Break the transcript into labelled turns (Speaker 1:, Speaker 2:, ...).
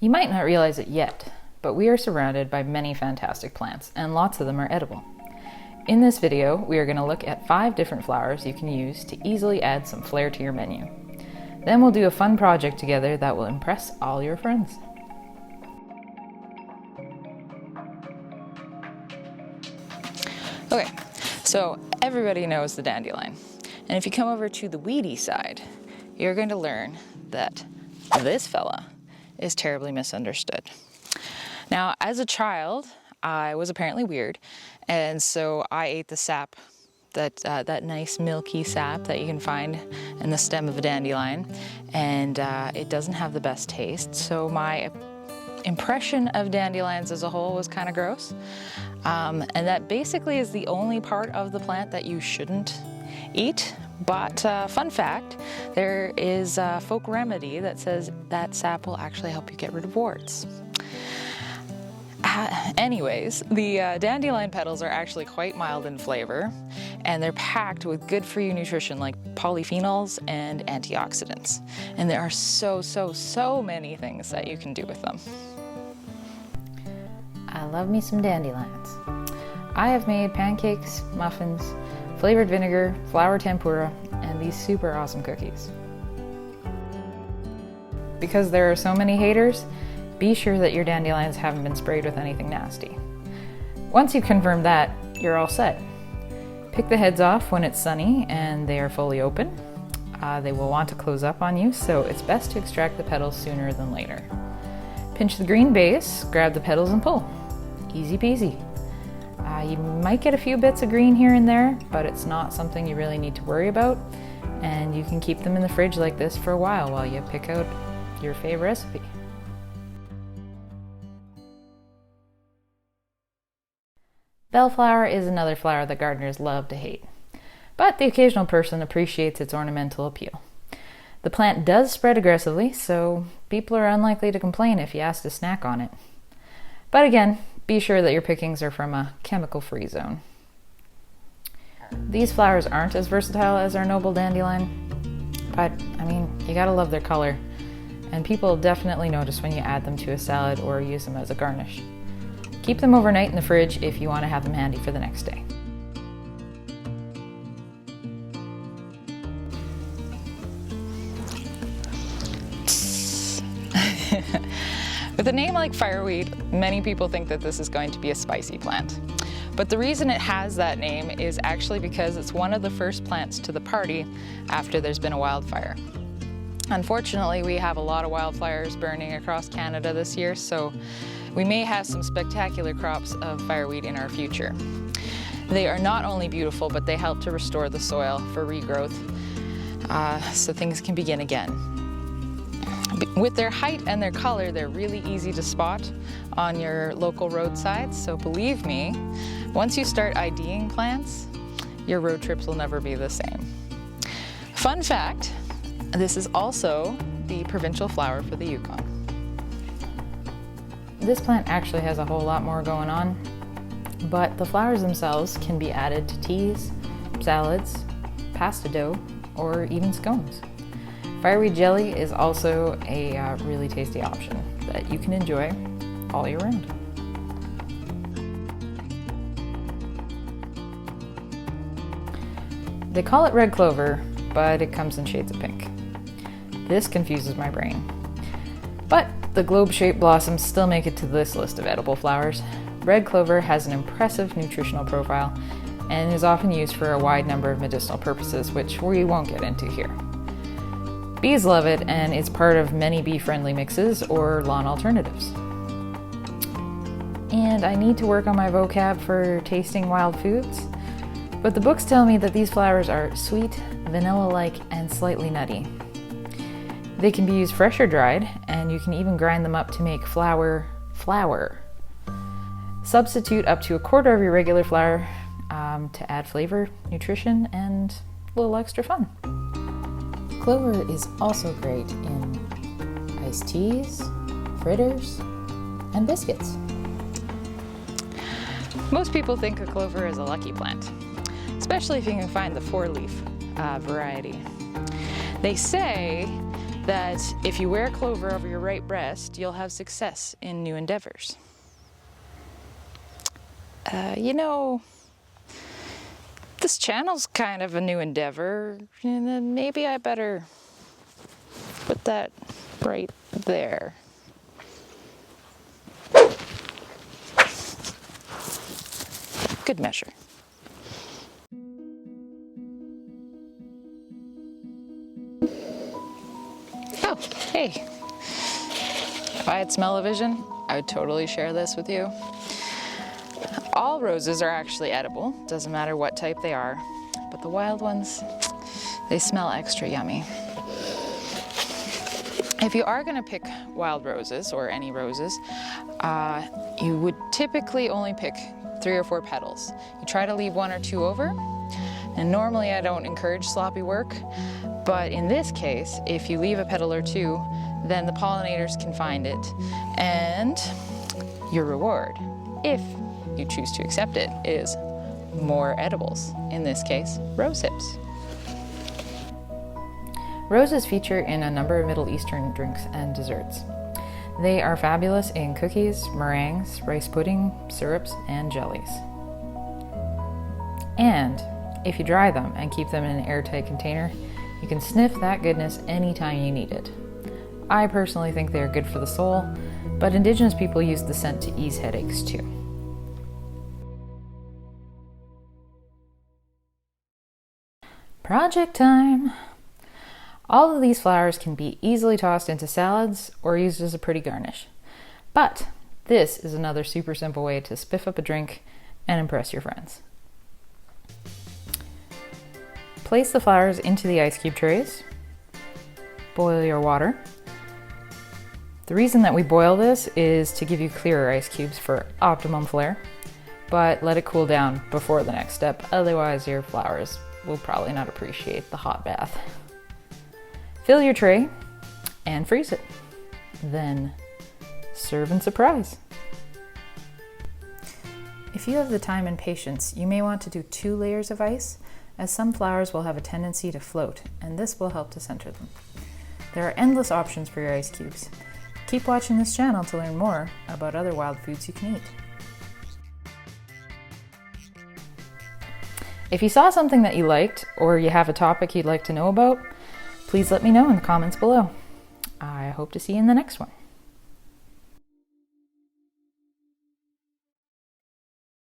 Speaker 1: You might not realize it yet, but we are surrounded by many fantastic plants, and lots of them are edible. In this video, we are going to look at 5 different flowers you can use to easily add some flair to your menu. Then we'll do a fun project together that will impress all your friends. Okay, so everybody knows the dandelion. And if you come over to the weedy side, you're going to learn that this fella is terribly misunderstood. Now, as a child, I was apparently weird, and so I ate the sap, that nice milky sap that you can find in the stem of a dandelion, and it doesn't have the best taste, so my impression of dandelions as a whole was kind of gross. And that basically is the only part of the plant that you shouldn't eat. But fun fact, there is a folk remedy that says that sap will actually help you get rid of warts. Anyways, the dandelion petals are actually quite mild in flavor, and they're packed with good-for-you nutrition like polyphenols and antioxidants. And there are so many things that you can do with them. I love me some dandelions. I have made pancakes, muffins, flavored vinegar, flour tempura, and these super awesome cookies. Because there are so many haters, be sure that your dandelions haven't been sprayed with anything nasty. Once you confirm that, you're all set. Pick the heads off when it's sunny and they are fully open. They will want to close up on you, so it's best to extract the petals sooner than later. Pinch the green base, grab the petals and pull. Easy peasy. You might get a few bits of green here and there, but it's not something you really need to worry about, and you can keep them in the fridge like this for a while you pick out your favorite recipe. Bellflower is another flower that gardeners love to hate, but the occasional person appreciates its ornamental appeal. The plant does spread aggressively, so people are unlikely to complain if you ask to snack on it. But again, be sure that your pickings are from a chemical-free zone. These flowers aren't as versatile as our noble dandelion, but I mean, you gotta love their color, and people definitely notice when you add them to a salad or use them as a garnish. Keep them overnight in the fridge if you want to have them handy for the next day. With a name like Fireweed, many people think that this is going to be a spicy plant. But the reason it has that name is actually because it's one of the first plants to the party after there's been a wildfire. Unfortunately, we have a lot of wildfires burning across Canada this year, so we may have some spectacular crops of fireweed in our future. They are not only beautiful, but they help to restore the soil for regrowth, so things can begin again. With their height and their color, they're really easy to spot on your local roadsides, so believe me, once you start IDing plants, your road trips will never be the same. Fun fact, this is also the provincial flower for the Yukon. This plant actually has a whole lot more going on, but the flowers themselves can be added to teas, salads, pasta dough, or even scones. Fireweed jelly is also a really tasty option that you can enjoy all year round. They call it red clover, but it comes in shades of pink. This confuses my brain. But the globe-shaped blossoms still make it to this list of edible flowers. Red clover has an impressive nutritional profile and is often used for a wide number of medicinal purposes, which we won't get into here. Bees love it, and it's part of many bee-friendly mixes or lawn alternatives. And I need to work on my vocab for tasting wild foods, but the books tell me that these flowers are sweet, vanilla-like, and slightly nutty. They can be used fresh or dried, and you can even grind them up to make flour. Substitute up to 1/4 of your regular flour to add flavor, nutrition, and a little extra fun. Clover is also great in iced teas, fritters, and biscuits. Most people think of clover as a lucky plant, especially if you can find the 4-leaf variety. They say that if you wear clover over your right breast, you'll have success in new endeavors. You know, this channel's kind of a new endeavor, and then maybe I better put that right there. Good measure. Oh, hey. If I had smell-o-vision, I would totally share this with you. All roses are actually edible, doesn't matter what type they are, but the wild ones, they smell extra yummy. If you are going to pick wild roses, or any roses, you would typically only pick 3 or 4 petals. You try to leave 1 or 2 over, and normally I don't encourage sloppy work, but in this case, if you leave a petal or 2, then the pollinators can find it, and your reward, if you choose to accept it, is more edibles, in this case, rose hips. Roses feature in a number of Middle Eastern drinks and desserts. They are fabulous in cookies, meringues, rice pudding, syrups, and jellies. And if you dry them and keep them in an airtight container, you can sniff that goodness anytime you need it. I personally think they are good for the soul, but indigenous people use the scent to ease headaches too. Project time! All of these flowers can be easily tossed into salads or used as a pretty garnish. But this is another super simple way to spiff up a drink and impress your friends. Place the flowers into the ice cube trays. Boil your water. The reason that we boil this is to give you clearer ice cubes for optimum flair, but let it cool down before the next step, otherwise your flowers will probably not appreciate the hot bath. Fill your tray and freeze it. Then serve and surprise. If you have the time and patience, you may want to do 2 layers of ice, as some flowers will have a tendency to float, and this will help to center them. There are endless options for your ice cubes. Keep watching this channel to learn more about other wild foods you can eat. If you saw something that you liked, or you have a topic you'd like to know about, please let me know in the comments below. I hope to see you in the next one.